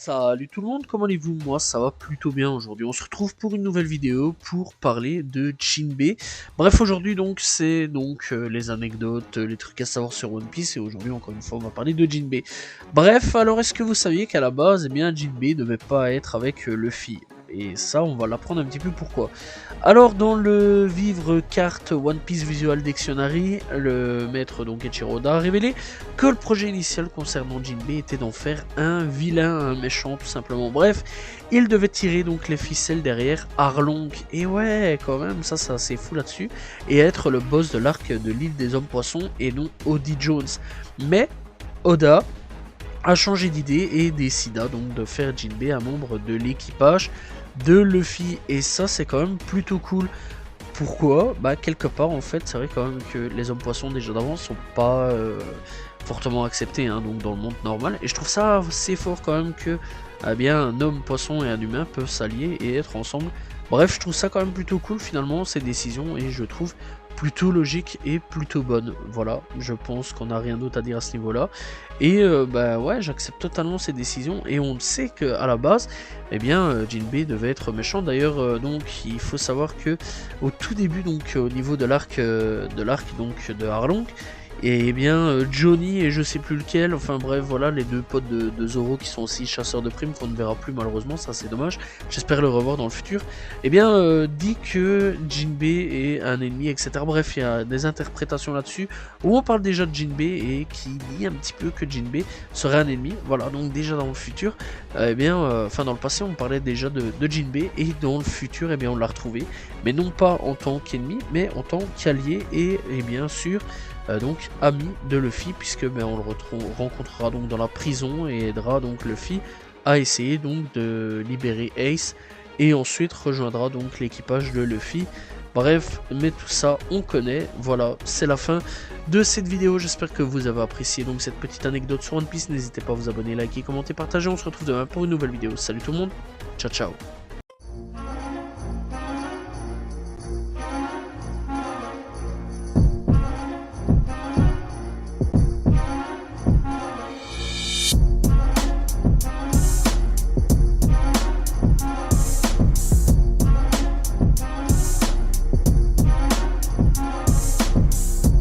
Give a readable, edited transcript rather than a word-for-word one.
Salut tout le monde, comment allez-vous? Moi ça va plutôt bien aujourd'hui. On se retrouve pour une nouvelle vidéo pour parler de Jinbei. Bref, aujourd'hui donc c'est les anecdotes, les trucs à savoir sur One Piece, et aujourd'hui encore une fois on va parler de Jinbei. Bref, alors est-ce que vous saviez qu'à la base, Jinbei devait pas être avec Luffy? Et ça, on va l'apprendre un petit peu pourquoi. Alors, dans le vivre carte One Piece Visual Dictionary, le maître donc Eiichiro Oda a révélé que le projet initial concernant Jinbei était d'en faire un vilain, un méchant tout simplement. Bref, il devait tirer donc les ficelles derrière Arlong, et ouais, quand même, ça c'est assez fou là-dessus, et être le boss de l'arc de l'île des hommes poissons et non Odie Jones. Mais Oda a changé d'idée et décida donc de faire Jinbei un membre de l'équipage de Luffy, et ça c'est quand même plutôt cool. Pourquoi? Bah quelque part en fait c'est vrai quand même que les hommes poissons déjà d'avant sont pas fortement acceptés donc dans le monde normal, et je trouve ça assez fort quand même que un homme poisson et un humain peuvent s'allier et être ensemble. Bref, je trouve ça quand même plutôt cool finalement ces décisions, et je trouve plutôt logique et plutôt bonne. Voilà, je pense qu'on n'a rien d'autre à dire à ce niveau là, et ouais, j'accepte totalement ces décisions, et on sait que à la base Jinbei devait être méchant. D'ailleurs donc il faut savoir que au tout début donc au niveau de l'arc donc de Arlong, et Johnny et je sais plus lequel, enfin bref voilà, les deux potes de Zoro qui sont aussi chasseurs de primes qu'on ne verra plus malheureusement, ça c'est dommage, j'espère le revoir dans le futur, dit que Jinbei est un ennemi, etc. Bref, il y a des interprétations là-dessus où on parle déjà de Jinbei et qui dit un petit peu que Jinbei serait un ennemi. Voilà, donc déjà dans le futur, enfin dans le passé on parlait déjà de Jinbei, et dans le futur on l'a retrouvé, mais non pas en tant qu'ennemi mais en tant qu'allié, et bien sûr donc ami de Luffy, puisque on le rencontrera donc dans la prison et aidera donc Luffy à essayer donc de libérer Ace, et ensuite rejoindra donc l'équipage de Luffy. Bref, mais tout ça on connaît. Voilà, c'est la fin de cette vidéo, j'espère que vous avez apprécié donc cette petite anecdote sur One Piece. N'hésitez pas à vous abonner, liker, commenter, partager. On se retrouve demain pour une nouvelle vidéo. Salut tout le monde, ciao ciao.